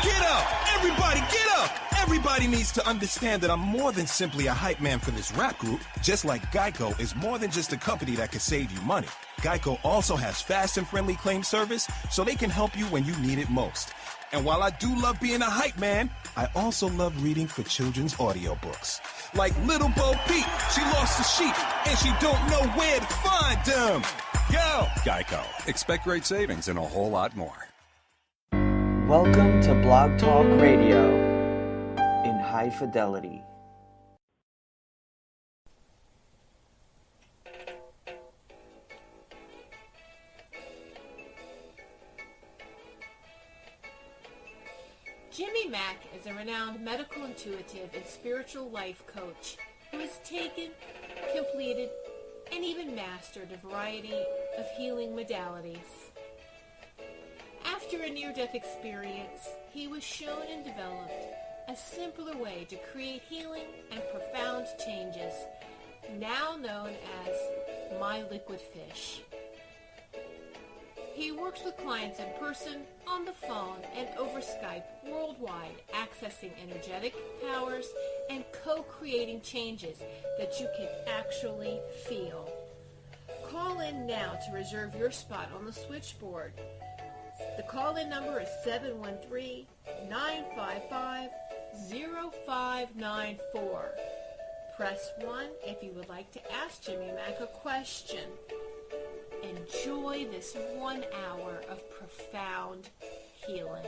get up! Everybody get up! Everybody needs to understand that I'm more than simply a hype man for this rap group, just like Geico is more than just a company that can save you money. Geico also has fast and friendly claim service, so they can help you when you need it most. And while I do love being a hype man, I also love reading for children's audiobooks. Like Little Bo Peep, she lost the sheep, and she don't know where to find them. Yo! Geico. Expect great savings and a whole lot more. Welcome to Blog Talk Radio in high fidelity. Jimmy Mack is a renowned medical intuitive and spiritual life coach who has taken, completed, and even mastered a variety of healing modalities. After a near-death experience, he was shown and developed a simpler way to create healing and profound changes, now known as My Liquid Fish. He works with clients in person, on the phone, and over Skype worldwide, accessing energetic powers and co-creating changes that you can actually feel. Call in now to reserve your spot on the switchboard. The call-in number is 713-955-0594. Press 1 if you would like to ask Jimmy Mack a question. Enjoy this 1 hour of profound healing.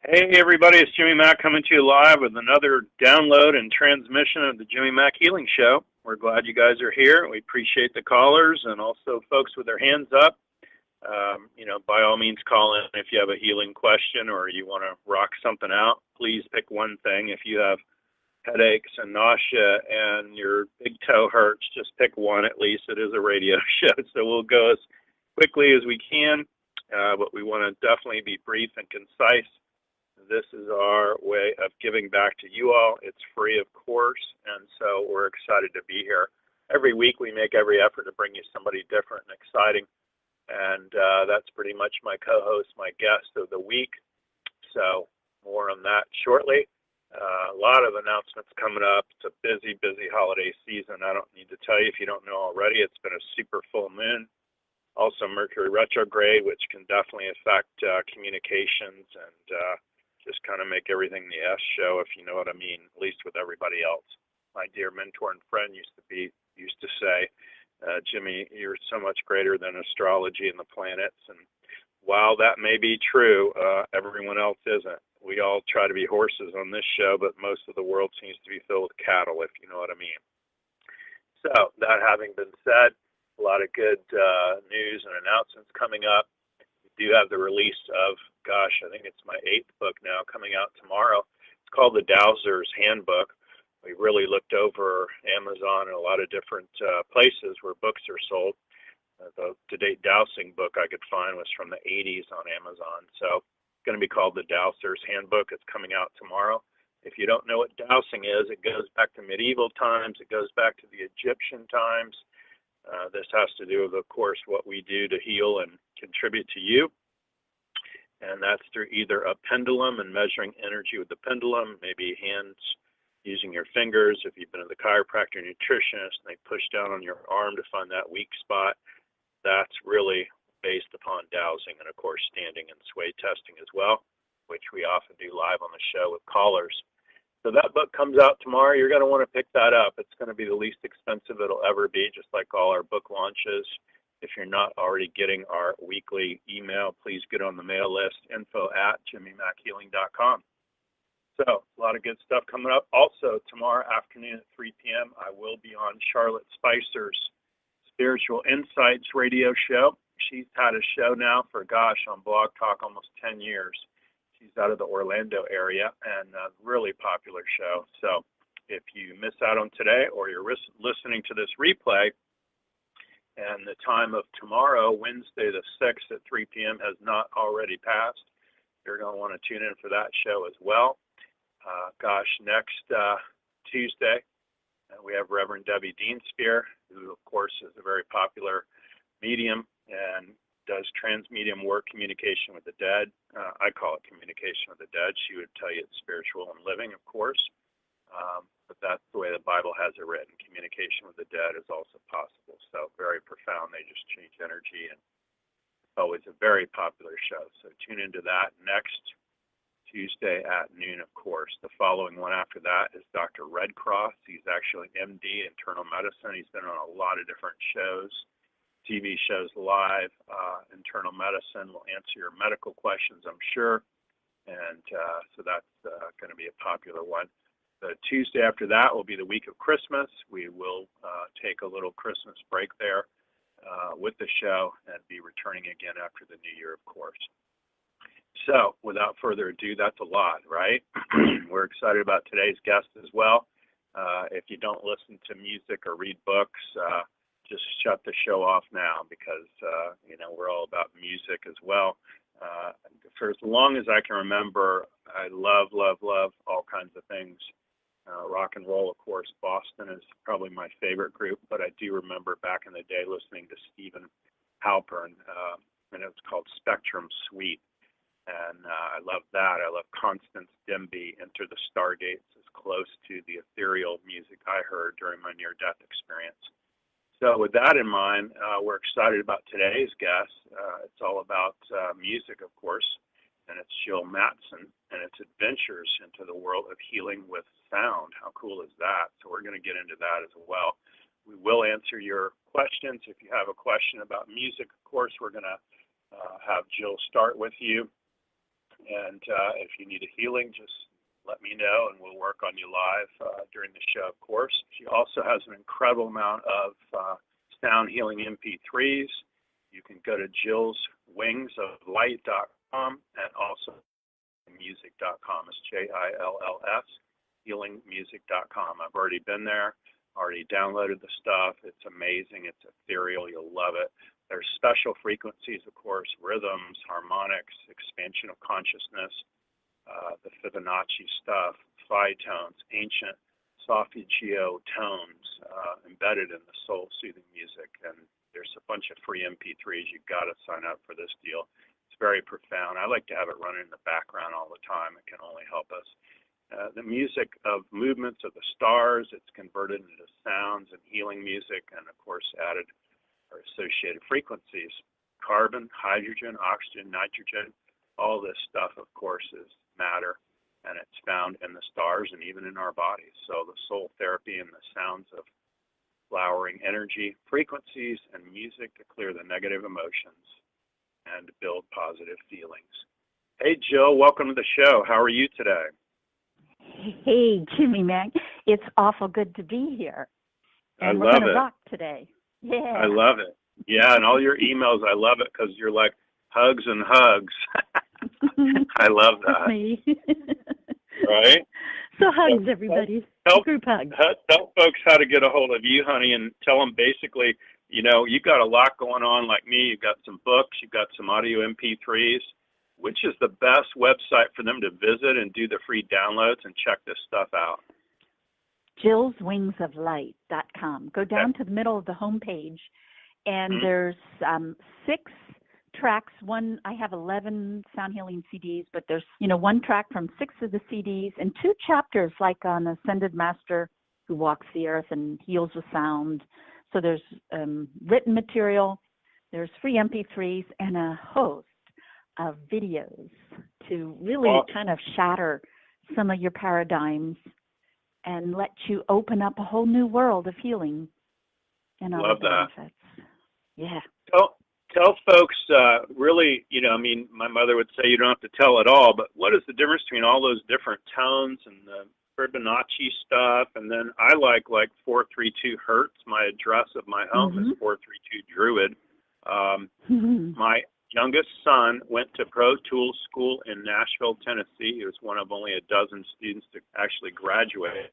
Hey everybody, it's Jimmy Mack coming to you live with another download and transmission of the Jimmy Mack Healing Show. We're glad you guys are here. We appreciate the callers and also folks with their hands up. By all means call in if you have a healing question or you want to rock something out. Please pick one thing. If you have headaches and nausea and your big toe hurts, just pick one at least. It is a radio show, so we'll go as quickly as we can, but we want to definitely be brief and concise. This is our way of giving back to you all. It's free, of course, and so we're excited to be here. Every week we make every effort to bring you somebody different and exciting, and that's pretty much my co-host, my guest of the week. So more on that shortly. A lot of announcements coming up. It's a busy, busy holiday season. I don't need to tell you if you don't know already. It's been a super full moon. Also Mercury retrograde, which can definitely affect communications and just kind of make everything the S show, if you know what I mean, at least with everybody else. My dear mentor and friend used to say, Jimmy, you're so much greater than astrology and the planets. And while that may be true, everyone else isn't. We all try to be horses on this show, but most of the world seems to be filled with cattle, if you know what I mean. So that having been said, a lot of good news and announcements coming up. We do have the release of, I think it's my 8th book now coming out tomorrow. It's called The Dowser's Handbook. We really looked over Amazon and a lot of different places where books are sold. The to-date dowsing book I could find was from the 80s on Amazon. So it's going to be called The Dowser's Handbook. It's coming out tomorrow. If you don't know what dowsing is, it goes back to medieval times. It goes back to the Egyptian times. This has to do with, of course, what we do to heal and contribute to you. And that's through either a pendulum and measuring energy with the pendulum, maybe hands using your fingers. If you've been to the chiropractor or nutritionist and they push down on your arm to find that weak spot, that's really based upon dowsing, and of course standing and sway testing as well, which we often do live on the show with callers. So that book comes out tomorrow. You're going to want to pick that up. It's going to be the least expensive it'll ever be, just like all our book launches. If you're not already getting our weekly email, please get on the mail list, info@jimmymackhealing.com. So a lot of good stuff coming up. Also, tomorrow afternoon at 3 p.m., I will be on Charlotte Spicer's Spiritual Insights radio show. She's had a show now for, on Blog Talk almost 10 years. She's out of the Orlando area and a really popular show. So if you miss out on today or you're listening to this replay, and the time of tomorrow, Wednesday the 6th at 3 p.m. has not already passed, you're going to want to tune in for that show as well. Next Tuesday, we have Reverend Debbie Deanspear, who, of course, is a very popular medium and does transmedium work, communication with the dead. I call it communication with the dead. She would tell you it's spiritual and living, of course. But that's the way the Bible has it written. Communication with the dead is also possible. So very profound. They just change energy, and it's always a very popular show. So tune into that next Tuesday at noon, of course. The following one after that is Dr. Redcross. He's actually MD, internal medicine. He's been on a lot of different shows, TV shows live, internal medicine. Will answer your medical questions, I'm sure. And so that's going to be a popular one. The Tuesday after that will be the week of Christmas. We will take a little Christmas break there with the show and be returning again after the new year, of course. So without further ado, that's a lot, right? We're excited about today's guest as well. If you don't listen to music or read books, just shut the show off now because, we're all about music as well. For as long as I can remember, I love all kinds of things. Rock and roll, of course. Boston is probably my favorite group, but I do remember back in the day listening to Stephen Halpern, and it was called Spectrum Suite. And I love that. I love Constance Demby, Enter the Stargates, as close to the ethereal music I heard during my near-death experience. So with that in mind, we're excited about today's guest. It's all about music, of course, and it's Jill Mattson and its adventures into the world of healing with sound. How cool is that? So we're going to get into that as well. We will answer your questions. If you have a question about music, of course, we're going to have Jill start with you. And if you need a healing, just let me know, and we'll work on you live during the show, of course. She also has an incredible amount of sound healing MP3s. You can go to jillswingsoflight.com and also music.com. It's JILLS, healingmusic.com. I've already been there, already downloaded the stuff. It's amazing. It's ethereal. You'll love it. There's special frequencies, of course, rhythms, harmonics, expansion of consciousness, the Fibonacci stuff, phi tones, ancient solfeggio tones embedded in the soul-soothing music. And there's a bunch of free MP3s. You've got to sign up for this deal. It's very profound. I like to have it running in the background all the time. It can only help us. The music of movements of the stars, it's converted into sounds and healing music, and, of course, added or associated frequencies. Carbon, hydrogen, oxygen, nitrogen, all this stuff, of course, is matter, and it's found in the stars and even in our bodies. So the soul therapy and the sounds of flowering energy, frequencies, and music to clear the negative emotions and build positive feelings. Hey, Jill, welcome to the show. How are you today? Hey, Jimmy Mack. It's awful good to be here. And we're going to rock today. Yeah. I love it. Yeah, and all your emails, I love it because you're like hugs and hugs. I love that. Me. Right? So hugs, everybody. Group hugs. Tell folks how to get a hold of you, honey, and tell them basically, you've got a lot going on like me. You've got some books. You've got some audio MP3s. Which is the best website for them to visit and do the free downloads and check this stuff out? jillswingsoflight.com. Go down to the middle of the homepage, and there's 6 tracks. I have 11 sound healing CDs, but there's, one track from 6 of the CDs and 2 chapters, like on Ascended Master who walks the earth and heals with sound. So there's written material, there's free MP3s, and a host of videos to really kind of shatter some of your paradigms and let you open up a whole new world of healing and all the benefits. Yeah. Tell folks, really, my mother would say you don't have to tell it all, but what is the difference between all those different tones and the Fibonacci stuff? And then I like 432 Hertz. My address of my home is 432 Druid. My youngest son went to Pro Tools School in Nashville, Tennessee. He was one of only a dozen students to actually graduate.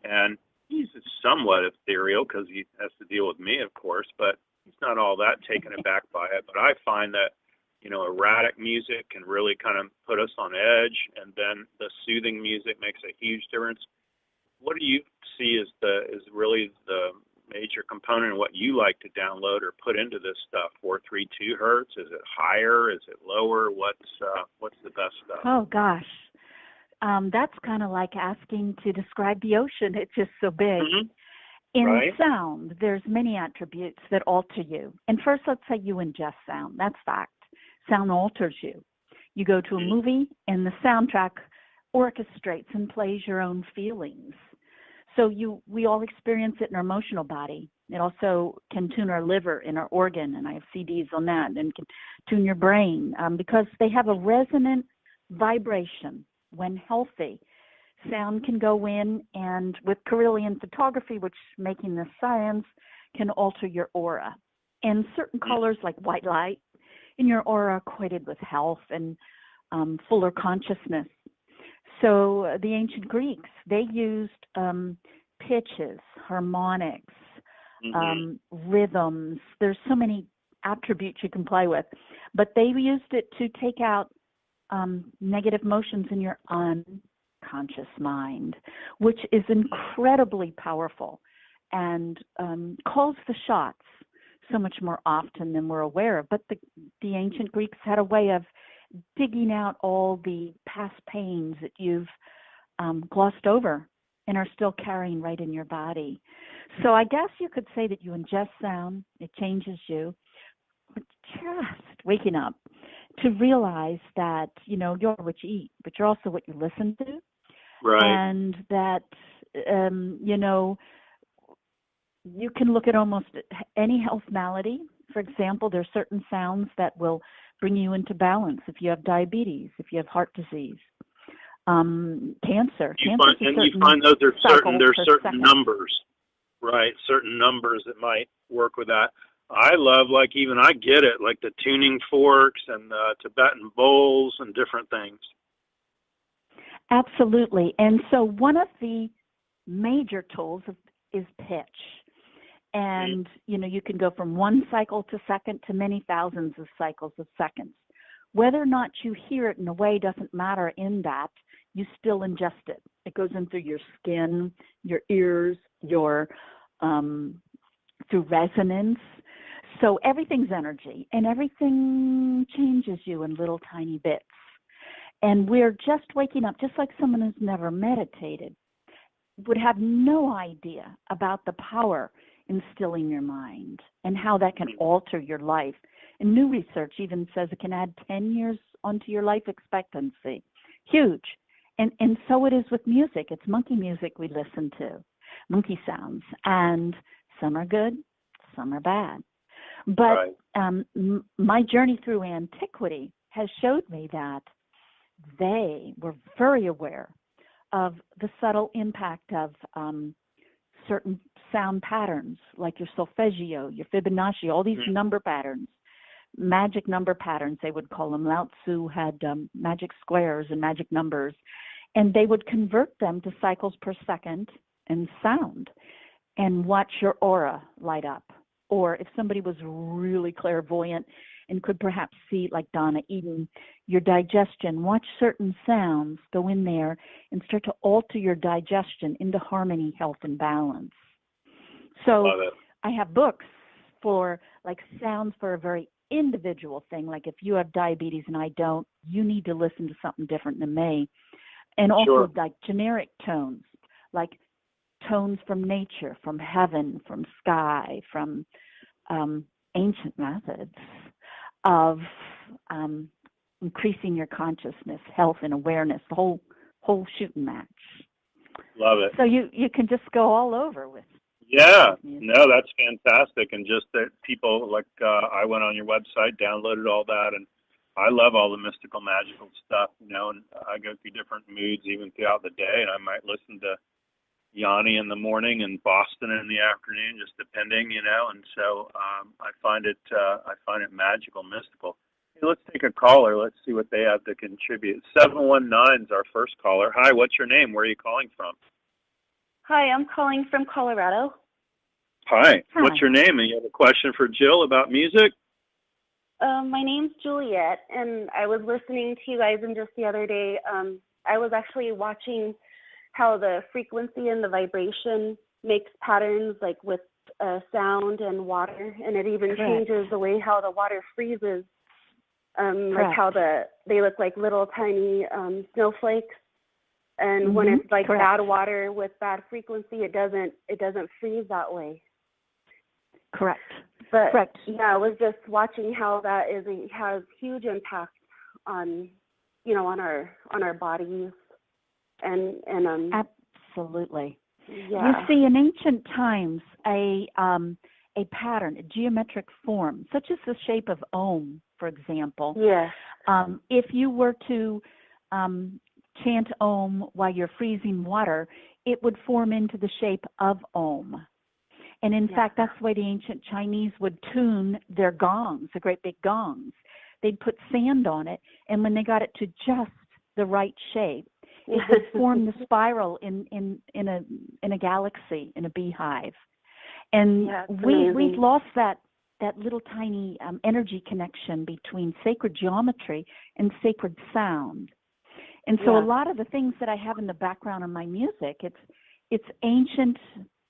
And he's somewhat ethereal because he has to deal with me, of course, but he's not all that taken aback by it. But I find that erratic music can really kind of put us on edge, and then the soothing music makes a huge difference. What do you see is really the major component of what you like to download or put into this stuff? 432 hertz? Is it higher? Is it lower? What's the best stuff? Oh gosh, that's kind of like asking to describe the ocean. It's just so big. Mm-hmm. In Right. sound, there's many attributes that alter you. And first, let's say you ingest sound. That's fact. Sound alters you. You go to a movie, and the soundtrack orchestrates and plays your own feelings. So we all experience it in our emotional body. It also can tune our liver and our organ, and I have CDs on that, and can tune your brain because they have a resonant vibration when healthy. Sound can go in, and with Carillion photography, which making this science, can alter your aura. And certain colors like white light in your aura are equated with health and fuller consciousness. So the ancient Greeks, they used pitches, harmonics, rhythms. There's so many attributes you can play with, but they used it to take out negative emotions in your unconscious mind, which is incredibly powerful and calls the shots so much more often than we're aware of. But the ancient Greeks had a way of digging out all the past pains that you've glossed over and are still carrying right in your body. So I guess you could say that you ingest sound, it changes you, but just waking up to realize that, you're what you eat, but you're also what you listen to. Right. And that, you can look at almost any health malady. For example, there are certain sounds that will bring you into balance if you have diabetes, if you have heart disease, cancer. You find those are certain. There's certain numbers, right? Certain numbers that might work with that. I love, even I get it, like the tuning forks and the Tibetan bowls and different things. Absolutely. And so one of the major tools is pitch. And, you can go from one cycle to second to many thousands of cycles of seconds. Whether or not you hear it in a way doesn't matter in that. You still ingest it. It goes in through your skin, your ears, through resonance. So everything's energy, and everything changes you in little tiny bits. And we're just waking up, just like someone who's never meditated would have no idea about the power in stilling your mind and how that can alter your life. And new research even says it can add 10 years onto your life expectancy. Huge. And so it is with music. It's monkey music we listen to, monkey sounds. And some are good, some are bad. But my journey through antiquity has showed me that they were very aware of the subtle impact of certain sound patterns, like your solfeggio, your Fibonacci, all these number patterns, magic number patterns, they would call them. Lao Tzu had magic squares and magic numbers, and they would convert them to cycles per second and sound and watch your aura light up. Or if somebody was really clairvoyant and could perhaps see, like Donna Eden, your digestion, watch certain sounds go in there and start to alter your digestion into harmony, health, and balance. So I have books for sounds for a very individual thing. Like if you have diabetes and I don't, you need to listen to something different than me. And also generic tones, like tones from nature, from heaven, from sky, from ancient methods of increasing your consciousness, health, and awareness, the whole shooting match. Love it. So you can just go all over with. Yeah, no, that's fantastic. And just that people, I went on your website, downloaded all that, and I love all the mystical, magical stuff, and I go through different moods even throughout the day, and I might listen to Yanni in the morning and Boston in the afternoon, just depending, and so I find it magical, mystical. Hey, let's take a caller. Let's see what they have to contribute. 719 is our first caller. Hi, what's your name? Where are you calling from? Hi, I'm calling from Colorado. Hi. What's your name? And you have a question for Jill about music? My name's Juliet, and I was listening to you guys, and just the other day, I was actually watching how the frequency and the vibration makes patterns, like with sound and water, and it even changes the way how the water freezes, like how they look like little tiny snowflakes, and when it's like bad water with bad frequency, it doesn't freeze that way. Correct. But yeah, I was just watching how that has huge impact on, on our bodies, and absolutely. Yeah. You see, in ancient times, a pattern, a geometric form, such as the shape of Om, for example. Yes. If you were to chant Om while you're freezing water, it would form into the shape of Om. And in fact, that's the way the ancient Chinese would tune their gongs, the great big gongs. They'd put sand on it, and when they got it to just the right shape, it would form the spiral in a galaxy, in a beehive. And we've lost that little tiny energy connection between sacred geometry and sacred sound. And so a lot of the things that I have in the background of my music, it's ancient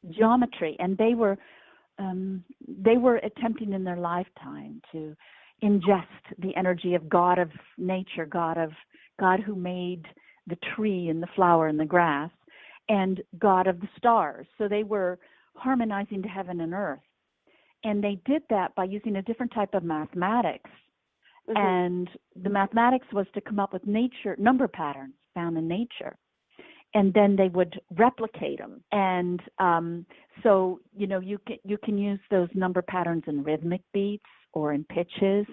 geometry, and they were attempting in their lifetime to ingest the energy of God of nature, God who made the tree and the flower and the grass, and God of the stars. So they were harmonizing to heaven and earth, and they did that by using a different type of mathematics. And the mathematics was to come up with number patterns found in nature. And then they would replicate them. And so, you can use those number patterns in rhythmic beats or in pitches,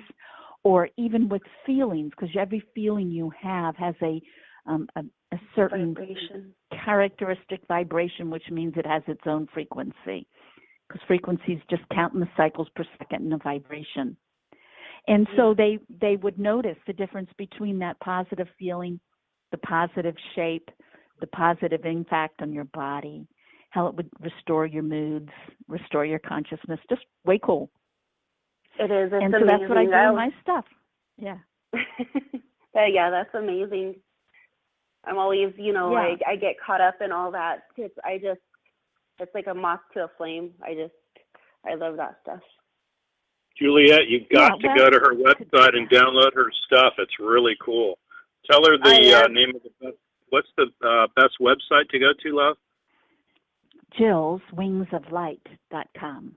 or even with feelings, because every feeling you have has a certain characteristic vibration, which means it has its own frequency, because frequencies just counting the cycles per second in a vibration. And so they would notice the difference between that positive feeling, the positive shape, the positive impact on your body, how it would restore your moods, restore your consciousness. Just way cool. It is. It's and amazing. So that's what I do in my stuff. Yeah. Yeah, that's amazing. I'm always, I get caught up in all that. It's like a moth to a flame. I love that stuff. Juliet, you've got to go to her website and download her stuff. It's really cool. Tell her the name of the best. What's the best website to go to, love? JillsWingsOfLight.com.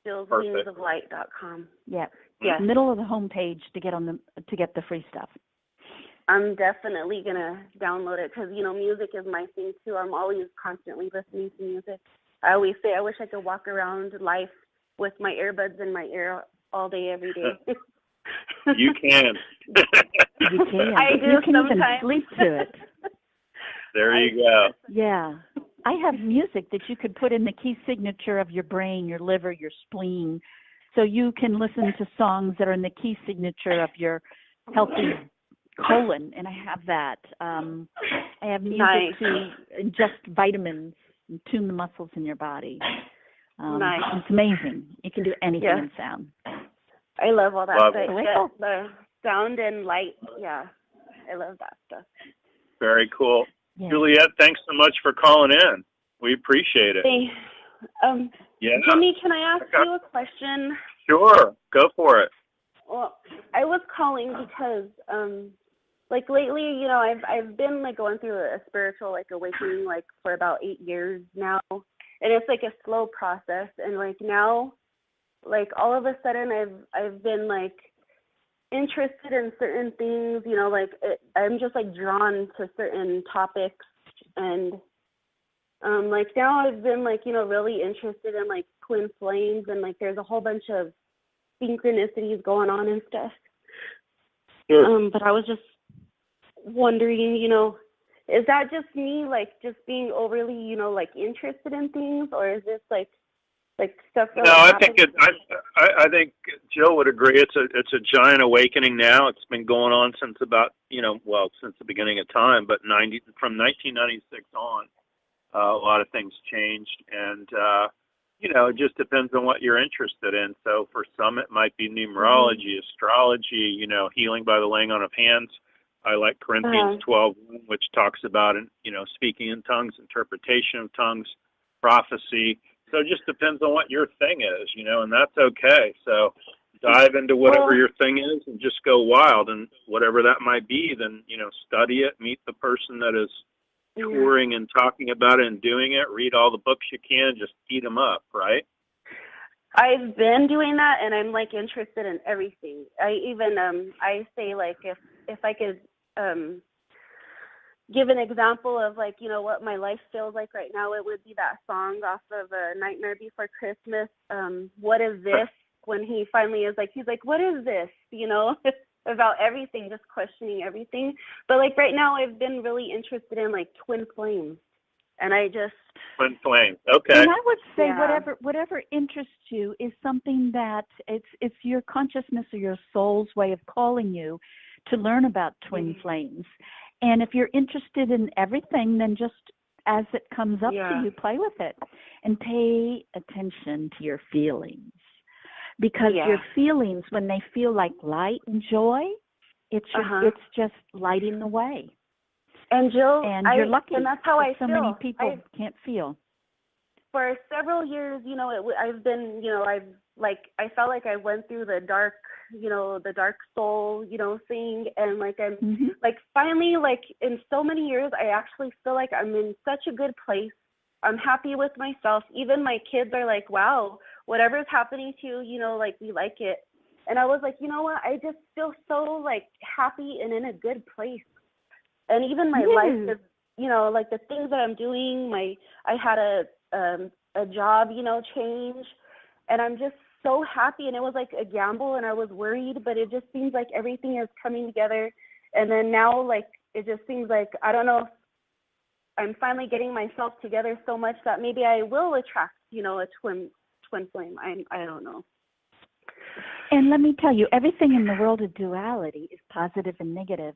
JillsWingsOfLight.com. Yeah. Yeah. Middle of the homepage to get the free stuff. I'm definitely gonna download it because music is my thing too. I'm always constantly listening to music. I always say I wish I could walk around life with my earbuds in my ear all day, every day. You can. You can. I do you can sometimes. Even sleep to it. There you go. Yeah. I have music that you could put in the key signature of your brain, your liver, your spleen. So you can listen to songs that are in the key signature of your healthy colon. And I have that. I have music to ingest vitamins and tune the muscles in your body. It's amazing. You can do anything in sound. I love all that. The sound and light. Yeah. I love that stuff. Very cool. Yeah. Juliet, thanks so much for calling in. We appreciate it. Hey, Jimmy, can I ask you a question? Sure. Go for it. Well, I was calling because, lately, I've been going through a spiritual awakening for about 8 years now, and it's a slow process. And now, all of a sudden, I've been interested in certain things. I'm just drawn to certain topics, and now I've been really interested in twin flames, and there's a whole bunch of synchronicities going on and stuff. Sure. But I was just wondering, is that just me just being overly interested in things, or is this stuff that I think Jill would agree. It's a giant awakening now. It's been going on since about since the beginning of time, but from 1996 on, a lot of things changed, and it just depends on what you're interested in. So for some, it might be numerology, astrology, healing by the laying on of hands. I like Corinthians 12, which talks about, speaking in tongues, interpretation of tongues, prophecy. So it just depends on what your thing is, and that's okay. So dive into whatever your thing is and just go wild. And whatever that might be, then, study it, meet the person that is touring and talking about it and doing it, read all the books you can, just eat them up, right? I've been doing that, and I'm like interested in everything. I even I say, like, if I could give an example of, like, what my life feels like right now, it would be that song off of Nightmare Before Christmas, What Is This? When he finally is like, he's like, what is this? About everything, just questioning everything. But like right now, I've been really interested in like twin flames, and I just twin flames. Okay. And I would say whatever interests you is something that it's your consciousness or your soul's way of calling you to learn about twin flames. And if you're interested in everything, then just as it comes up to you, play with it and pay attention to your feelings. Because your feelings, when they feel like light and joy, it's just lighting the way. And Jill, you're lucky. And that's how I so feel. Many people can't feel. For several years, I've been, I felt like I went through the dark soul, thing, and like I'm, like finally, like in so many years, I actually feel like I'm in such a good place. I'm happy with myself. Even my kids are like, wow, whatever's happening to you, like, we like it. And I was like, you know what? I just feel so, like, happy and in a good place. And even my life is, like the things that I'm doing, I had a job, change. And I'm just so happy. And it was like a gamble, and I was worried, but it just seems like everything is coming together. And then now, like, it just seems like, I don't know, I'm finally getting myself together so much that maybe I will attract, a twin flame. I don't know. And let me tell you, everything in the world of duality is positive and negative.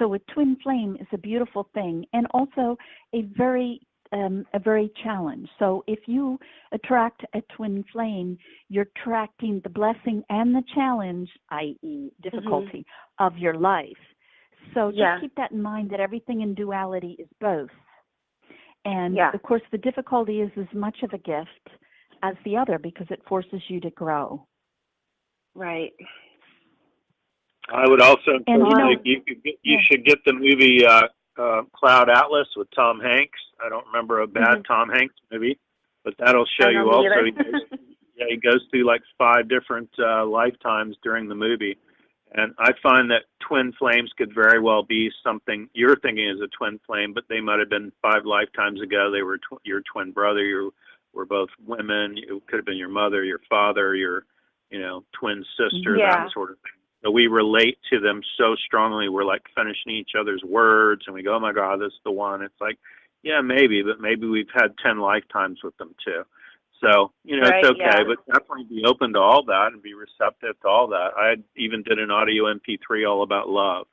So a twin flame is a beautiful thing, and also a very challenge. So if you attract a twin flame, you're attracting the blessing and the challenge, i.e. difficulty, of your life. So just keep that in mind, that everything in duality is both. And, of course, the difficulty is as much of a gift as the other because it forces you to grow. Right. I would also encourage you should get the movie Cloud Atlas with Tom Hanks. I don't remember a bad Tom Hanks movie, but that'll show you also. He goes through like 5 different lifetimes during the movie. And I find that twin flames could very well be something you're thinking is a twin flame, but they might have been 5 lifetimes ago. They were your twin brother. You were both women. It could have been your mother, your father, your twin sister, that sort of thing. So we relate to them so strongly. We're like finishing each other's words, and we go, "Oh my God, this is the one." It's like, yeah, maybe, but maybe we've had 10 lifetimes with them too. So, it's okay, but definitely be open to all that and be receptive to all that. I even did an audio MP3 all about love.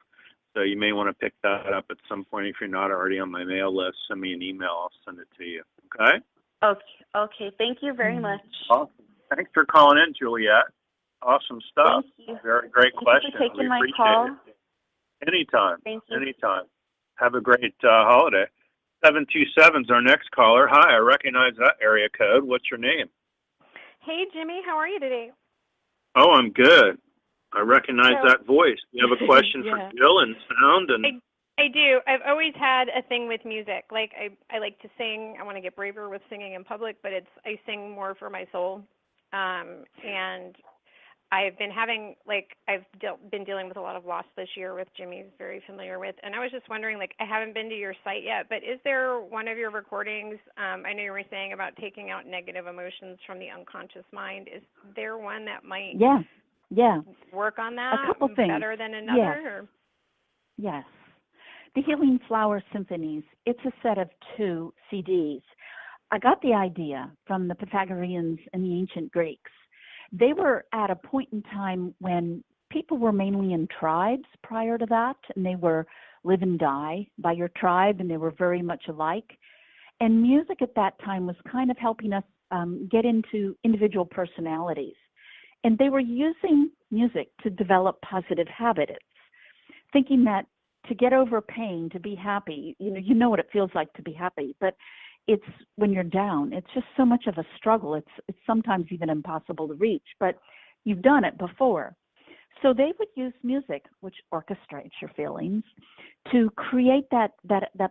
So you may want to pick that up at some point. If you're not already on my mail list, send me an email. I'll send it to you. Okay? Okay. Thank you very much. Awesome. Thanks for calling in, Juliet. Awesome stuff. Thank you. Very great question. Thank you for taking my appreciate call. it. Anytime. Thank you. Anytime. Have a great holiday. 727 is our next caller. Hi, I recognize that area code. What's your name? Hey, Jimmy. How are you today? Oh, I'm good. I recognize that voice. You have a question for Jill and sound? And I do. I've always had a thing with music. Like, I like to sing. I want to get braver with singing in public, but I sing more for my soul. And I've been having, I've been dealing with a lot of loss this year, with Jimmy's very familiar with. And I was just wondering, I haven't been to your site yet, but is there one of your recordings? I know you were saying about taking out negative emotions from the unconscious mind. Is there one that might work on that a couple things. Better than another? Yes. The Healing Flower Symphonies, it's a set of 2 CDs. I got the idea from the Pythagoreans and the ancient Greeks. They were at a point in time when people were mainly in tribes prior to that, and they were live and die by your tribe, and they were very much alike. And music at that time was kind of helping us get into individual personalities. And they were using music to develop positive habits, thinking that to get over pain, to be happy, you know what it feels like to be happy, but it's when you're down, it's just so much of a struggle. It's sometimes even impossible to reach, but you've done it before. So they would use music, which orchestrates your feelings, to create that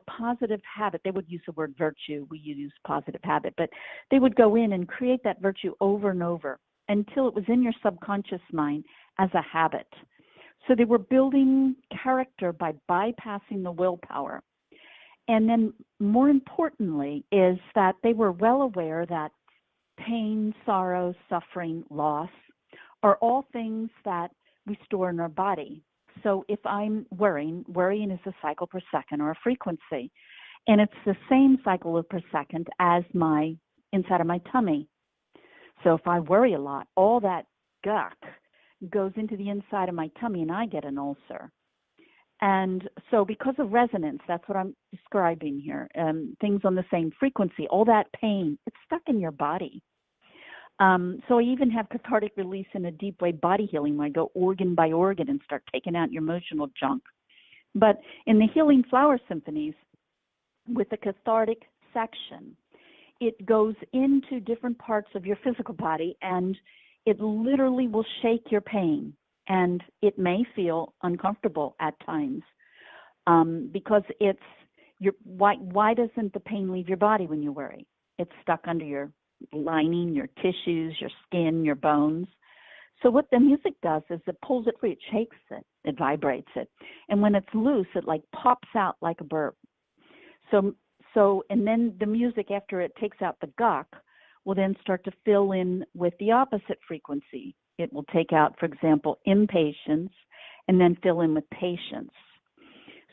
positive habit. They would use the word virtue. We use positive habit, but they would go in and create that virtue over and over until it was in your subconscious mind as a habit. So they were building character by bypassing the willpower. And then more importantly is that they were well aware that pain, sorrow, suffering, loss are all things that we store in our body. So if I'm worrying is a cycle per second or a frequency. And it's the same cycle per second as my inside of my tummy. So if I worry a lot, all that guck goes into the inside of my tummy and I get an ulcer. And so because of resonance, that's what I'm describing here, things on the same frequency, all that pain, it's stuck in your body. So I even have cathartic release in a deep way body healing where I go organ by organ and start taking out your emotional junk. But in the Healing Flower Symphonies, with the cathartic section, it goes into different parts of your physical body and it literally will shake your pain. And it may feel uncomfortable at times because it's why doesn't the pain leave your body when you worry? It's stuck under your lining, your tissues, your skin, your bones. So what the music does is it pulls it free, it shakes it, it vibrates it. And when it's loose, it like pops out like a burp. So and then the music, after it takes out the guck, will then start to fill in with the opposite frequency. It will take out, for example, impatience and then fill in with patience.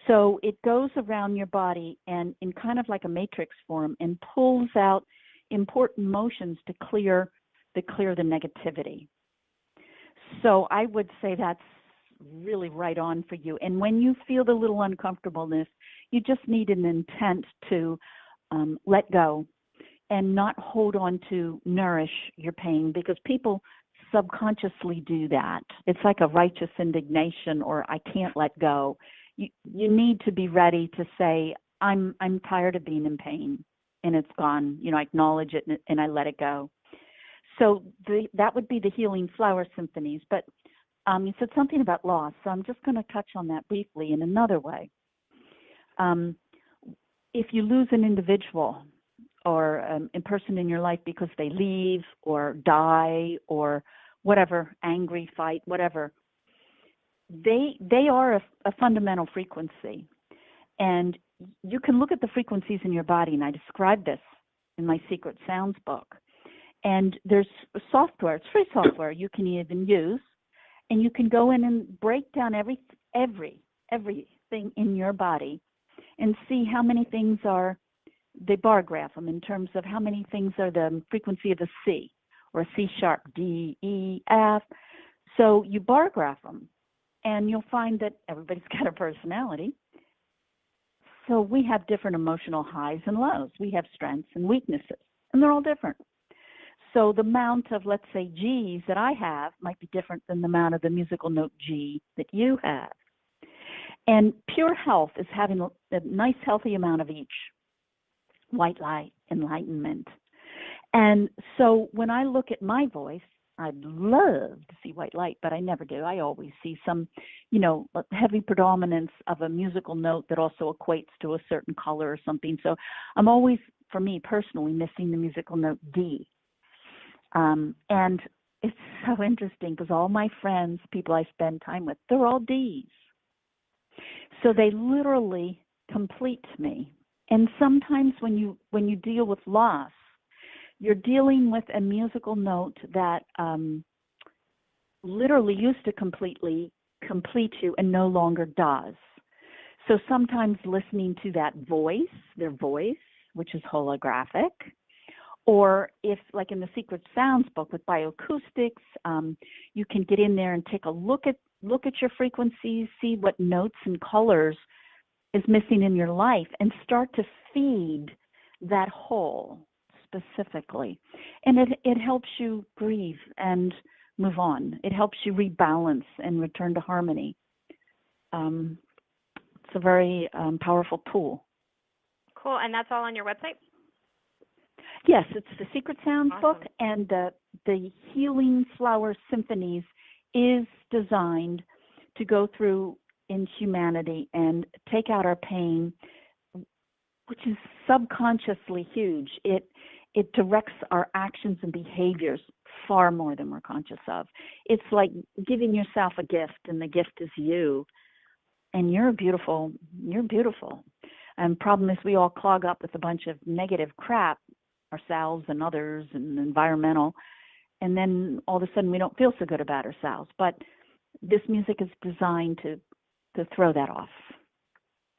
So it goes around your body and in kind of like a matrix form and pulls out important motions to clear the negativity. So I would say that's really right on for you. And when you feel the little uncomfortableness, you just need an intent to let go and not hold on to nourish your pain, because people subconsciously do that. It's like a righteous indignation or I can't let go. You need to be ready to say, I'm tired of being in pain and it's gone. I acknowledge it and I let it go. So that would be the Healing Flower Symphonies. But you said something about loss, so I'm just going to touch on that briefly in another way. If you lose an individual or a person in your life because they leave or die or whatever, angry, fight, whatever, they are a fundamental frequency. And you can look at the frequencies in your body, and I describe this in my Secret Sounds book. And there's software, it's free software you can even use, and you can go in and break down everything in your body and see how many things are, they bar graph them in terms of how many things are the frequency of a C or a C sharp, D, E, F. So you bar graph them and you'll find that everybody's got a personality. So we have different emotional highs and lows. We have strengths and weaknesses, and they're all different. So the amount of, let's say, G's that I have might be different than the amount of the musical note G that you have. And pure health is having a nice, healthy amount of each. White light, enlightenment. And so when I look at my voice, I'd love to see white light, but I never do. I always see some, heavy predominance of a musical note that also equates to a certain color or something. So I'm always, for me personally, missing the musical note D. And it's so interesting because all my friends, people I spend time with, they're all Ds. So they literally complete me. And sometimes when you deal with loss, you're dealing with a musical note that literally used to completely complete you and no longer does. So sometimes listening to that voice, their voice, which is holographic, or if, like in the Secret Sounds book with bioacoustics, you can get in there and take a look at your frequencies, see what notes and colors is missing in your life, and start to feed that hole specifically. And it helps you breathe and move on. It helps you rebalance and return to harmony. It's a very powerful tool. Cool. And that's all on your website? Yes, it's the Secret Sounds Awesome. book, and the Healing Flower Symphonies is designed to go through in humanity and take out our pain, which is subconsciously huge. It directs our actions and behaviors far more than we're conscious of. It's like giving yourself a gift, and the gift is you. And you're beautiful. You're beautiful. And problem is we all clog up with a bunch of negative crap, ourselves and others and environmental, and then all of a sudden we don't feel so good about ourselves. But this music is designed to throw that off.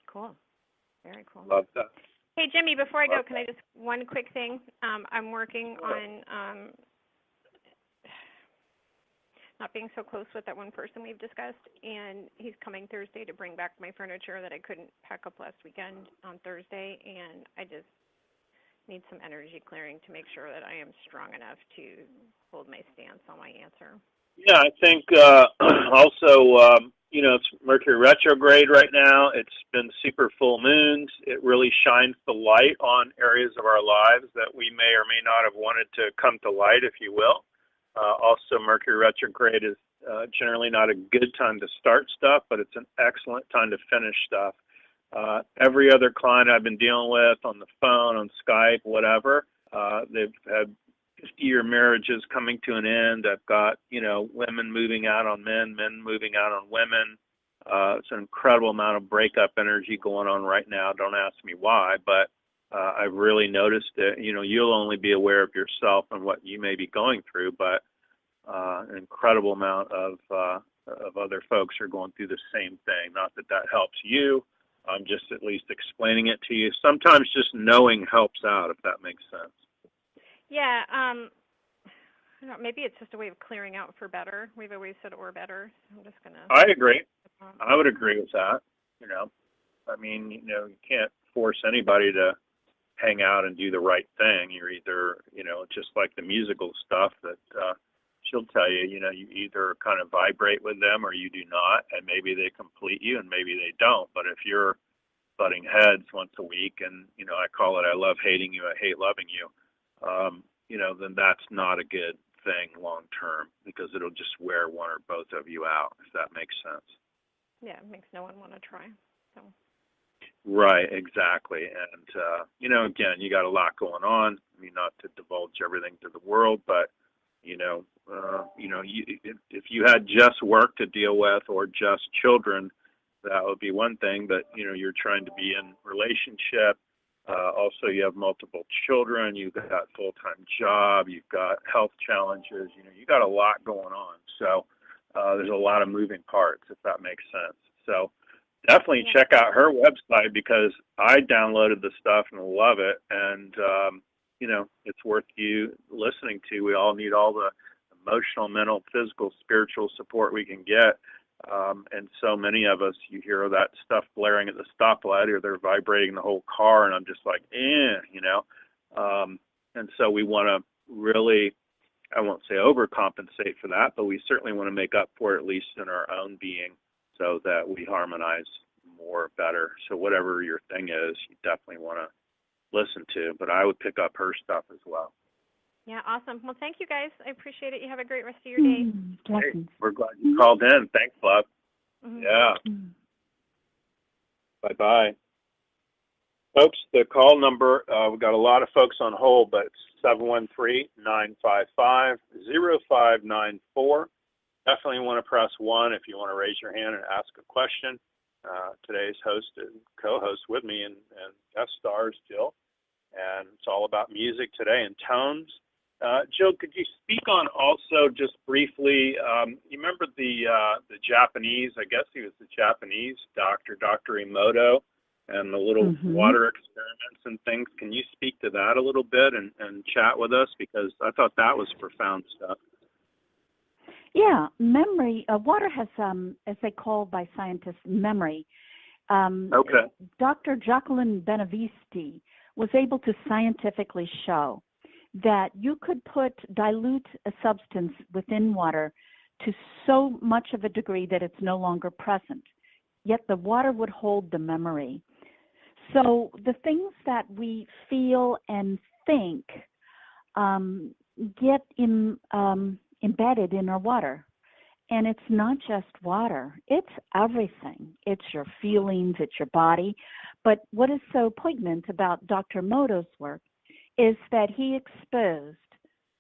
Cool. Very cool. Love that. Hey, Jimmy, before I go, can I just, one quick thing? I'm working on not being so close with that one person we've discussed, and he's coming Thursday to bring back my furniture that I couldn't pack up last weekend on Thursday, and I just need some energy clearing to make sure that I am strong enough to hold my stance on my answer. Yeah, I think also, it's Mercury retrograde right now. It's been super full moons. It really shines the light on areas of our lives that we may or may not have wanted to come to light, if you will. Also, Mercury retrograde is generally not a good time to start stuff, but it's an excellent time to finish stuff. Every other client I've been dealing with on the phone, on Skype, whatever, they've had 50-year marriages coming to an end. I've got, women moving out on men, men moving out on women. It's an incredible amount of breakup energy going on right now. Don't ask me why, but I've really noticed it. You'll only be aware of yourself and what you may be going through, but an incredible amount of other folks are going through the same thing. Not that that helps you. I'm just at least explaining it to you. Sometimes just knowing helps out, if that makes sense. Yeah, I don't know, maybe it's just a way of clearing out for better. We've always said or better. I'm just going to... I agree. I would agree with that. You can't force anybody to hang out and do the right thing. You're either, just like the musical stuff that she'll tell you, you either kind of vibrate with them or you do not, and maybe they complete you and maybe they don't. But if you're butting heads once a week and, I call it I love hating you, I hate loving you, then that's not a good thing long term, because it'll just wear one or both of you out, if that makes sense. Yeah, it makes no one want to try. So. Right, exactly. And, again, you got a lot going on. I mean, not to divulge everything to the world, but, if you had just work to deal with or just children, that would be one thing. But, you're trying to be in relationship. Also, you have multiple children. You've got full-time job. You've got health challenges. You got a lot going on. So there's a lot of moving parts, if that makes sense. So definitely check out her website, because I downloaded the stuff and love it. And, it's worth you listening to. We all need all the emotional, mental, physical, spiritual support we can get. And so many of us, you hear that stuff blaring at the stoplight, or they're vibrating the whole car, and I'm just like, and so we want to really, I won't say overcompensate for that, but we certainly want to make up for it, at least in our own being, so that we harmonize more better. So whatever your thing is, you definitely want to listen to, but I would pick up her stuff as well. Yeah, awesome. Well, thank you guys. I appreciate it. You have a great rest of your day. Hey, we're glad you called in. Thanks, love. Mm-hmm. Yeah. Bye-bye. Folks, the call number, we've got a lot of folks on hold, but it's 713-955-0594. Definitely want to press 1 if you want to raise your hand and ask a question. Today's host and co-host with me and guest stars, Jill. And it's all about music today and tones. Jill, could you speak on also just briefly, you remember the Japanese, I guess he was the Japanese doctor, Dr. Emoto, and the little water experiments and things. Can you speak to that a little bit and chat with us? Because I thought that was profound stuff. Yeah, memory. Water has, as they call by scientists, memory. Okay. Dr. Jacqueline Benavisti was able to scientifically show that you could dilute a substance within water to so much of a degree that it's no longer present, yet the water would hold the memory. So the things that we feel and think get embedded in our water. And it's not just water, it's everything. It's your feelings, it's your body. But what is so poignant about Dr. Moto's work is that he exposed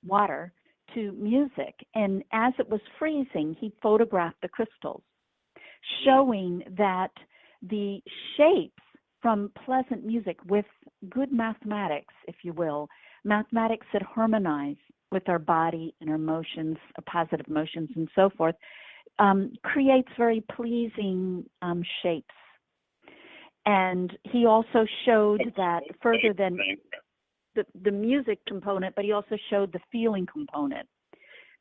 water to music. And as it was freezing, he photographed the crystals, showing that the shapes from pleasant music with good mathematics, if you will, mathematics that harmonize with our body and our emotions, positive emotions and so forth, creates very pleasing shapes. And he also showed that further than the music component, but he also showed the feeling component,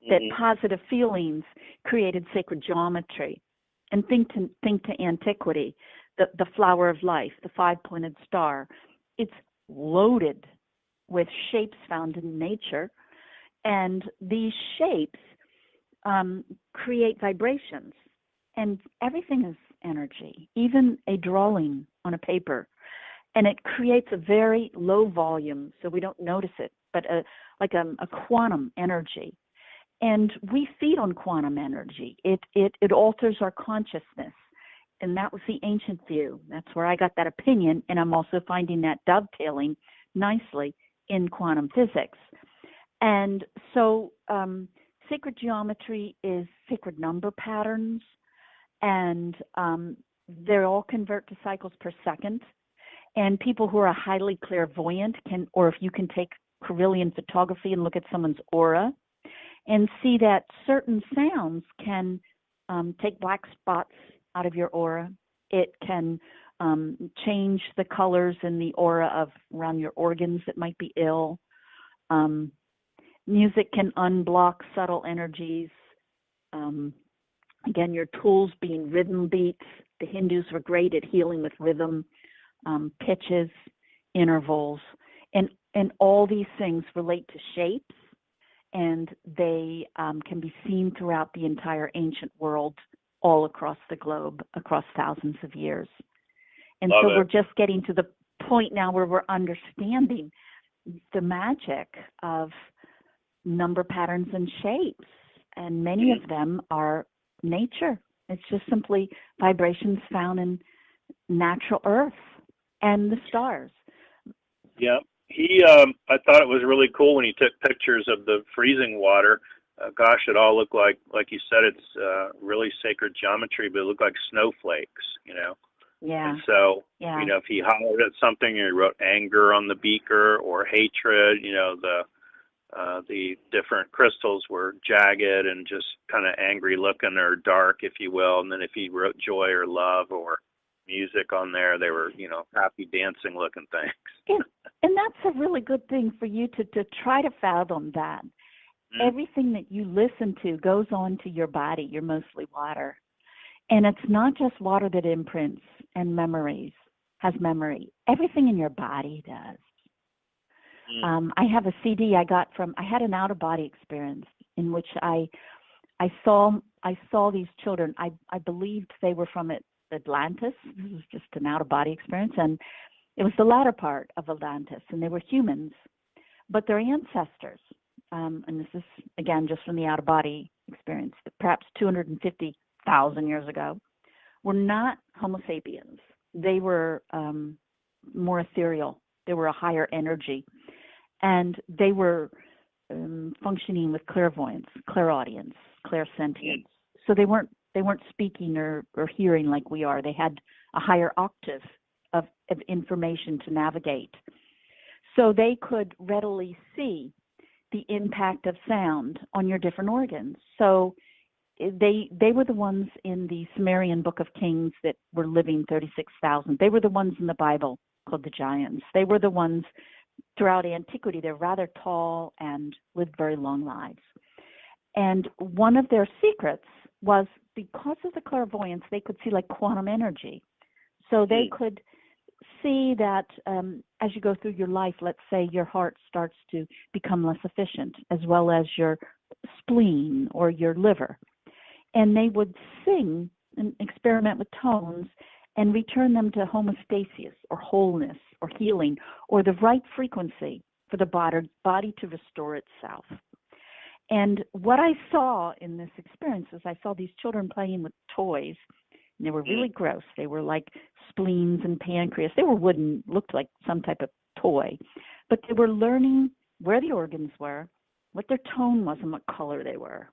that positive feelings created sacred geometry. And think to antiquity, the flower of life, the five-pointed star. It's loaded with shapes found in nature. And these shapes create vibrations, and everything is energy, even a drawing on a paper. And it creates a very low volume, so we don't notice it, but like a quantum energy. And we feed on quantum energy. It alters our consciousness. And that was the ancient view. That's where I got that opinion, and I'm also finding that dovetailing nicely in quantum physics. And so sacred geometry is sacred number patterns, and they all convert to cycles per second. And people who are highly clairvoyant can, or if you can take Carillion photography and look at someone's aura and see that certain sounds can take black spots out of your aura. It can change the colors in the aura of around your organs that might be ill. Music can unblock subtle energies. Again, your tools being rhythm beats. The Hindus were great at healing with rhythm, pitches, intervals, and all these things relate to shapes, and they can be seen throughout the entire ancient world, all across the globe, across thousands of years. And so we're just getting to the point now where we're understanding the magic of number patterns and shapes, and many of them are nature. It's just simply vibrations found in natural earth and the stars. Yeah, I thought it was really cool when he took pictures of the freezing water. Gosh, it all looked like you said, it's really sacred geometry, but it looked like snowflakes, Yeah. And so, if he hollered at something or he wrote anger on the beaker or hatred, the different crystals were jagged and just kind of angry looking or dark, if you will. And then if he wrote joy or love or music on there, they were, happy dancing looking things. And that's a really good thing for you to try to fathom that. Everything that you listen to goes on to your body. You're mostly water. And it's not just water that imprints and has memory. Everything in your body does. I have a CD I had an out-of-body experience in which I saw these children. I believed they were from Atlantis. This was just an out-of-body experience, and it was the latter part of Atlantis, and they were humans, but their ancestors, and this is, again, just from the out-of-body experience, perhaps 250,000 years ago, were not Homo sapiens. They were more ethereal. They were a higher energy, and they were functioning with clairvoyance, clairaudience, clairsentience. So they weren't speaking or hearing like we are. They had a higher octave of information to navigate. So they could readily see the impact of sound on your different organs. So they were the ones in the Sumerian Book of Kings that were living 36,000. They were the ones in the Bible called the giants. They were the ones throughout antiquity. They're rather tall and lived very long lives. And one of their secrets was, because of the clairvoyance, they could see like quantum energy. So they could see that as you go through your life, let's say your heart starts to become less efficient, as well as your spleen or your liver. And they would sing and experiment with tones and return them to homeostasis or wholeness or healing or the right frequency for the body to restore itself. And what I saw in this experience is I saw these children playing with toys. And they were really gross. They were like spleens and pancreas. They were wooden, looked like some type of toy. But they were learning where the organs were, what their tone was, and what color they were.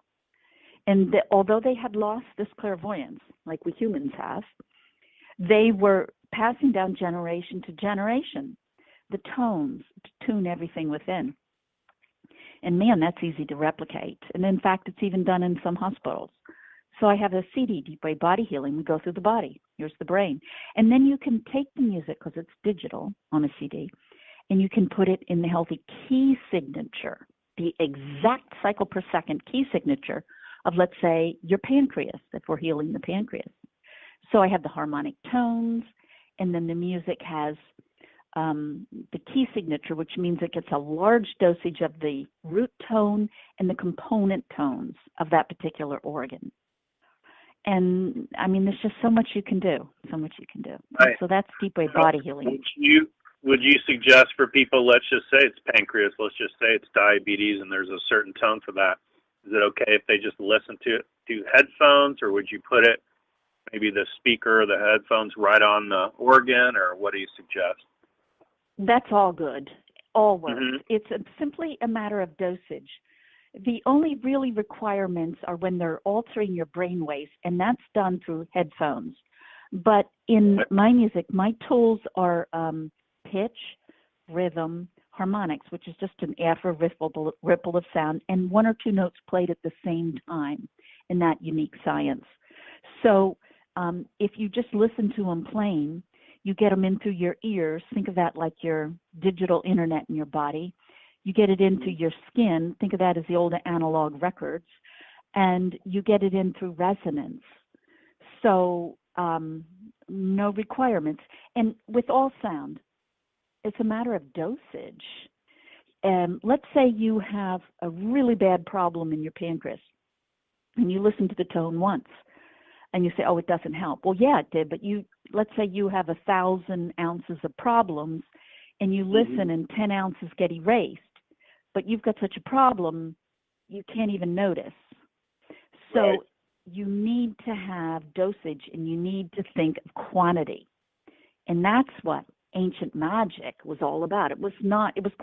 And although they had lost this clairvoyance, like we humans have, they were passing down generation to generation the tones to tune everything within. And man, that's easy to replicate. And in fact, it's even done in some hospitals. So I have a CD, Deep Wave Body Healing. We go through the body. Here's the brain. And then you can take the music, because it's digital on a CD, and you can put it in the healthy key signature, the exact cycle per second key signature of, let's say, your pancreas, if we're healing the pancreas. So I have the harmonic tones, and then the music has the key signature, which means it gets a large dosage of the root tone and the component tones of that particular organ. And I mean, there's just so much you can do, Right. So that's deep wave body healing. Would you suggest for people, let's just say it's pancreas, let's just say it's diabetes, and there's a certain tone for that. Is it okay if they just listen to it through headphones, or would you put it, maybe the speaker or the headphones, right on the organ, or what do you suggest? That's all good. All works. Mm-hmm. It's simply a matter of dosage. The only really requirements are when they're altering your brain waves, and that's done through headphones. But in my music, my tools are pitch, rhythm, harmonics, which is just an afro ripple of sound, and one or two notes played at the same time in that unique science. So if you just listen to them playing, you get them in through your ears. Think of that like your digital internet in your body. You get it into your skin. Think of that as the old analog records. And you get it in through resonance. So no requirements. And with all sound, it's a matter of dosage. Let's say you have a really bad problem in your pancreas, and you listen to the tone once, and you say, oh, it doesn't help. Well, yeah, it did, but let's say you have 1,000 ounces of problems, and you listen and 10 ounces get erased, but you've got such a problem, you can't even notice. So right. You need to have dosage, and you need to think of quantity. And that's what ancient magic was all about. It was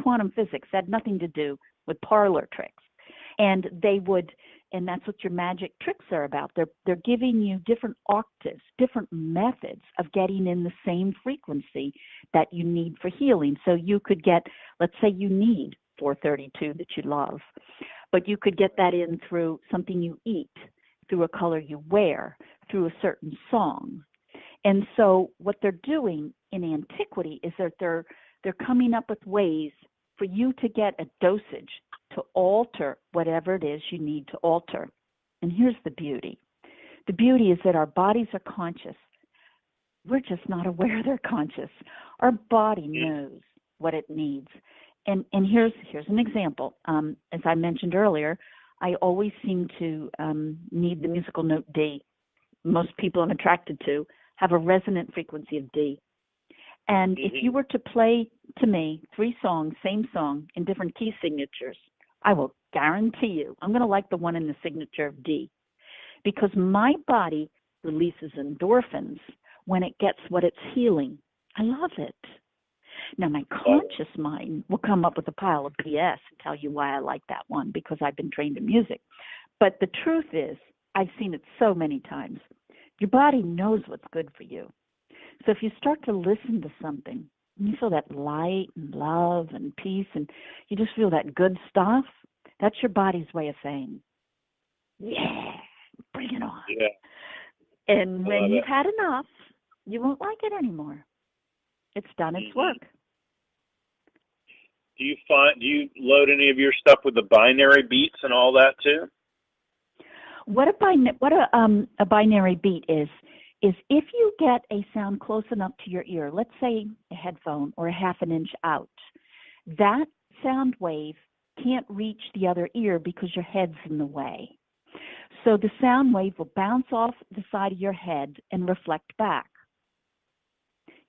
quantum physics. It had nothing to do with parlor tricks. And and that's what your magic tricks are about. They're giving you different octaves, different methods of getting in the same frequency that you need for healing. So you could get, let's say you need 432 that you love, but you could get that in through something you eat, through a color you wear, through a certain song. And so what they're doing in Antiquity is that they're coming up with ways for you to get a dosage to alter whatever it is you need to alter. And here's the beauty. The beauty is that our bodies are conscious. We're just not aware they're conscious. Our body knows what it needs. And here's an example. As I mentioned earlier, I always seem to need the musical note D. Most people I'm attracted to have a resonant frequency of D. And if you were to play to me 3 songs, same song, in different key signatures, I will guarantee you I'm going to like the one in the signature of D, because my body releases endorphins when it gets what it's healing. I love it. Now, my conscious mind will come up with a pile of BS and tell you why I like that one, because I've been trained in music. But the truth is, I've seen it so many times. Your body knows what's good for you. So if you start to listen to something, and you feel that light and love and peace, and you just feel that good stuff, that's your body's way of saying, yeah, bring it on. Yeah. And when you've had enough, you won't like it anymore. It's done its work. Do you load any of your stuff with the binary beats and all that too? What a binary beat is is if you get a sound close enough to your ear, let's say a headphone or a half an inch out, that sound wave can't reach the other ear because your head's in the way. So the sound wave will bounce off the side of your head and reflect back.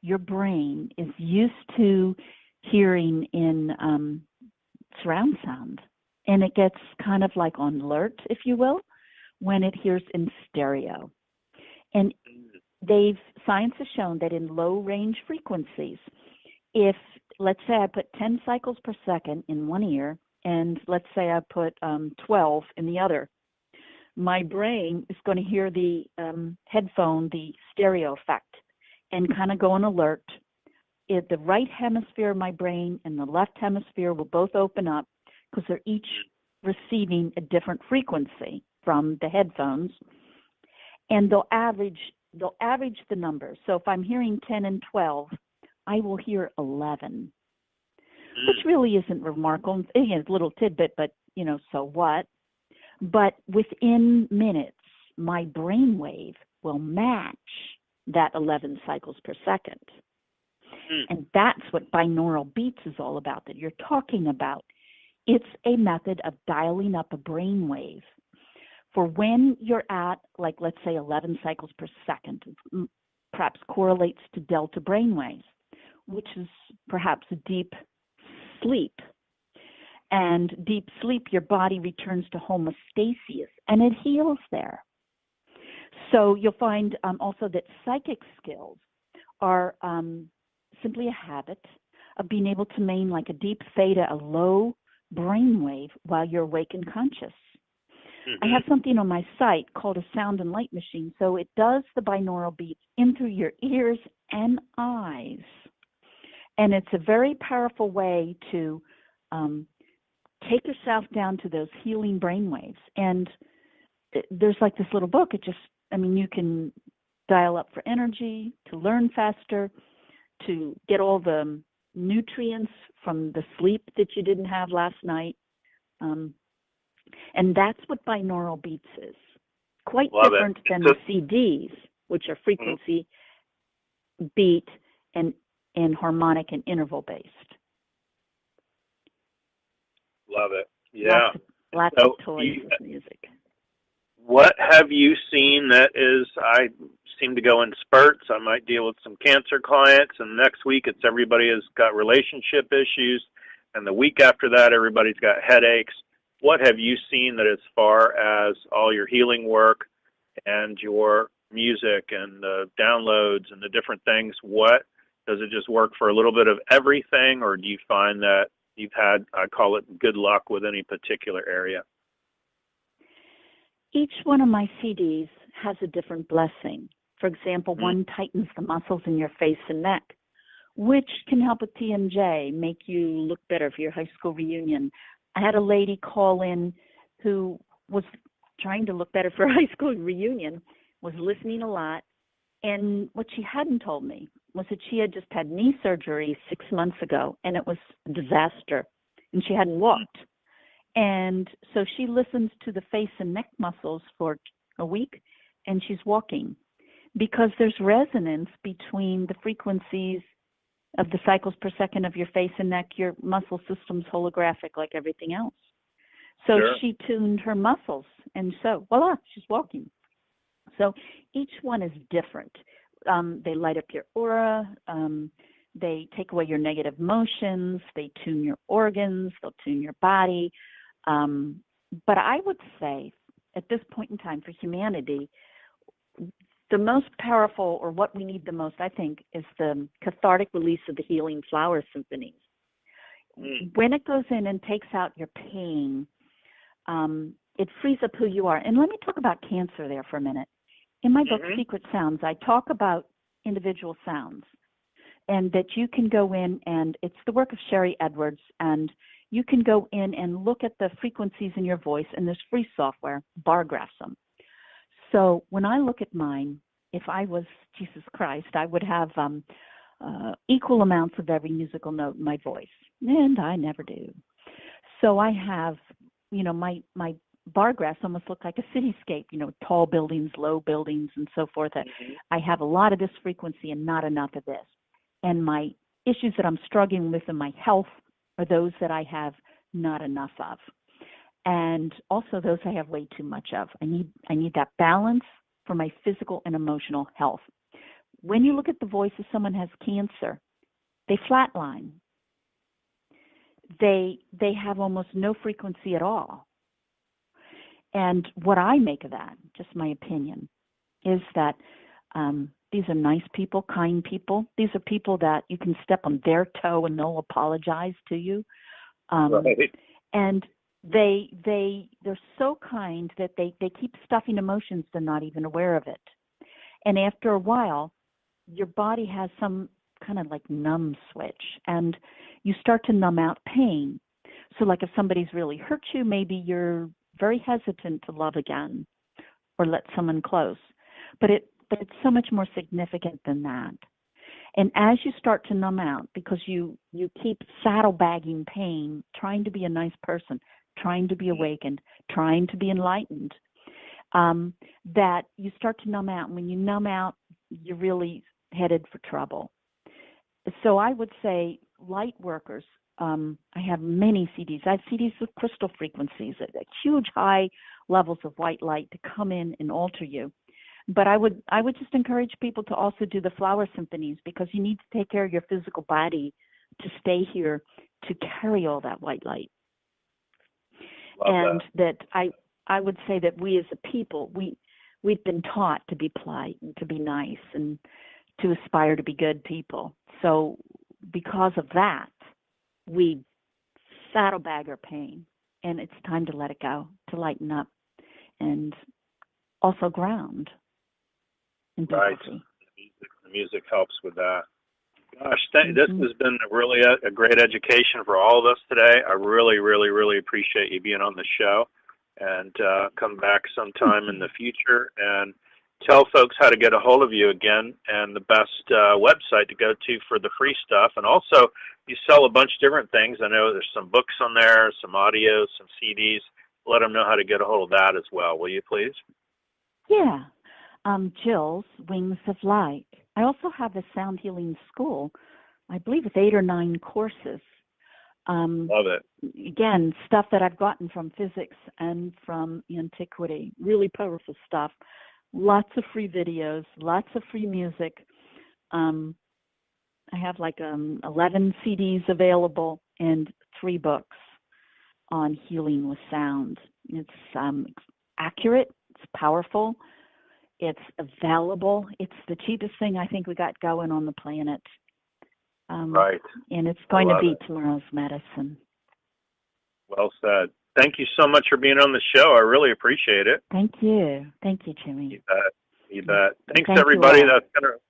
Your brain is used to hearing in surround sound, and it gets kind of like on alert, if you will, when it hears in stereo. And science has shown that in low range frequencies, if, let's say I put 10 cycles per second in one ear, and let's say I put 12 in the other, my brain is going to hear the headphone, the stereo effect, and kind of go on alert. The right hemisphere of my brain and the left hemisphere will both open up because they're each receiving a different frequency from the headphones, and they'll average the numbers. So if I'm hearing 10 and 12, I will hear 11, which really isn't remarkable. Again, it's a little tidbit, but so what? But within minutes, my brainwave will match that 11 cycles per second. And that's what binaural beats is all about, that you're talking about. It's a method of dialing up a brainwave for when you're at, like, let's say 11 cycles per second, perhaps correlates to delta brainwaves, which is perhaps a deep sleep. And deep sleep, your body returns to homeostasis, and it heals there. So you'll find also that psychic skills are simply a habit of being able to maintain like a deep theta, a low brainwave while you're awake and conscious. I have something on my site called a sound and light machine. So it does the binaural beats in through your ears and eyes. And it's a very powerful way to take yourself down to those healing brainwaves. And there's like this little book. You can dial up for energy, to learn faster, to get all the nutrients from the sleep that you didn't have last night. And that's what binaural beats is. Quite different than the CDs, which are frequency, beat, and harmonic and interval based. Love it. Yeah. Lots of toys with music. What have you seen that is, I seem to go in spurts. I might deal with some cancer clients, and next week it's everybody has got relationship issues, and the week after that everybody's got headaches. What have you seen that as far as all your healing work and your music and the downloads and the different things, what does it just work for a little bit of everything, or do you find that you've had, I call it, good luck with any particular area? Each one of my CDs has a different blessing. For example, one tightens the muscles in your face and neck, which can help with TMJ, make you look better for your high school reunion. I had a lady call in who was trying to look better for a high school reunion, was listening a lot, and what she hadn't told me was that she had just had knee surgery 6 months ago, and it was a disaster, and she hadn't walked. And so she listens to the face and neck muscles for a week, and she's walking because there's resonance between the frequencies of the cycles per second of your face and neck. Your muscle system's holographic like everything else. So she tuned her muscles, and so voila, she's walking. So each one is different. They light up your aura. They take away your negative emotions. They tune your organs. They'll tune your body. But I would say at this point in time for humanity, the most powerful, or what we need the most, I think, is the cathartic release of the healing flower symphonies. When it goes in and takes out your pain, it frees up who you are. And let me talk about cancer there for a minute. In my book, Secret Sounds, I talk about individual sounds, and that you can go in, and it's the work of Sherry Edwards, and you can go in and look at the frequencies in your voice, and there's free software, bar graphs them. So when I look at mine, if I was Jesus Christ, I would have equal amounts of every musical note in my voice, and I never do. So I have, my bar graphs almost look like a cityscape, tall buildings, low buildings, and so forth. I have a lot of this frequency and not enough of this. And my issues that I'm struggling with in my health are those that I have not enough of. And also those I have way too much of. I need that balance for my physical and emotional health. When you look at the voice of someone who has cancer, they flatline. They have almost no frequency at all. And what I make of that, just my opinion, is that these are nice people, kind people. These are people that you can step on their toe and they'll apologize to you. Right. And they're so kind that they keep stuffing emotions they're not even aware of it. And after a while, your body has some kind of like numb switch, and you start to numb out pain. So like if somebody's really hurt you, maybe you're very hesitant to love again or let someone close. But it's so much more significant than that. And as you start to numb out, because you keep saddlebagging pain, trying to be a nice person, trying to be awakened, trying to be enlightened, that you start to numb out. And when you numb out, you're really headed for trouble. So I would say light workers, I have many CDs. I have CDs with crystal frequencies at huge high levels of white light to come in and alter you. But I would just encourage people to also do the flower symphonies, because you need to take care of your physical body to stay here to carry all that white light. And that I would say that we as a people, we've been taught to be polite and to be nice and to aspire to be good people. So because of that, we saddlebag our pain, and it's time to let it go, to lighten up, and also ground. Right. The music helps with that. Gosh, this has been really a great education for all of us today. I really, really, really appreciate you being on the show, and come back sometime in the future and tell folks how to get a hold of you again, and the best website to go to for the free stuff. And also, you sell a bunch of different things. I know there's some books on there, some audios, some CDs. Let them know how to get a hold of that as well, will you please? Yeah. Jill's Wings of Light. I also have a sound healing school, I believe with 8 or 9 courses. Love it. Again, stuff that I've gotten from physics and from antiquity. Really powerful stuff. Lots of free videos, lots of free music. I have like 11 CDs available and 3 books on healing with sound. It's accurate, it's powerful, it's available. It's the cheapest thing I think we got going on the planet. Right. And it's going to be tomorrow's medicine. Well said. Thank you so much for being on the show. I really appreciate it. Thank you. Thank you, Jimmy. You bet. You bet. Thanks, everybody. That's going to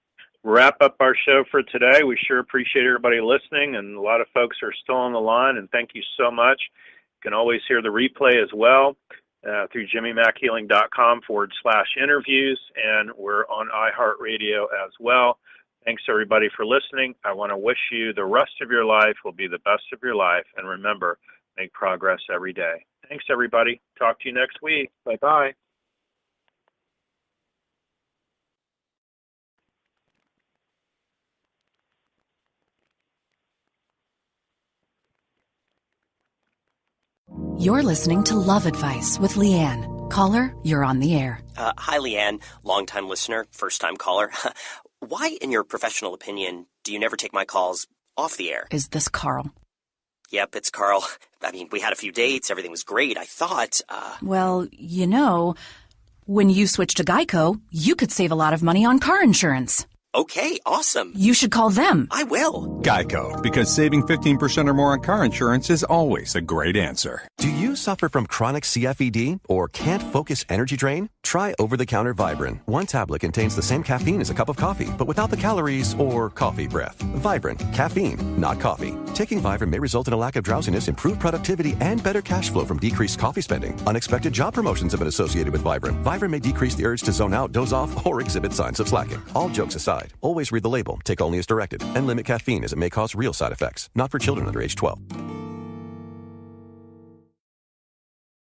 wrap up our show for today. We sure appreciate everybody listening, and a lot of folks are still on the line, and thank you so much. You can always hear the replay as well through jimmymackhealing.com/interviews, and we're on iHeartRadio as well. Thanks, everybody, for listening. I want to wish you the rest of your life will be the best of your life, and remember, make progress every day. Thanks, everybody. Talk to you next week. Bye-bye. You're listening to Love Advice with Leanne. Caller, you're on the air. Hi, Leanne. Longtime listener, first-time caller. Why, in your professional opinion, do you never take my calls off the air? Is this Carl? Yep, it's Carl. I mean, we had a few dates. Everything was great. I thought, Well, you know, when you switch to Geico, you could save a lot of money on car insurance. Okay, awesome. You should call them. I will. Geico, because saving 15% or more on car insurance is always a great answer. Do you suffer from chronic CFED or can't focus energy drain? Try over-the-counter Vibrant. One tablet contains the same caffeine as a cup of coffee, but without the calories or coffee breath. Vibrant. Caffeine, not coffee. Taking Vibrant may result in a lack of drowsiness, improved productivity, and better cash flow from decreased coffee spending. Unexpected job promotions have been associated with Vibrant. Vibrant may decrease the urge to zone out, doze off, or exhibit signs of slacking. All jokes aside, always read the label, take only as directed, and limit caffeine as it may cause real side effects. Not for children under age 12.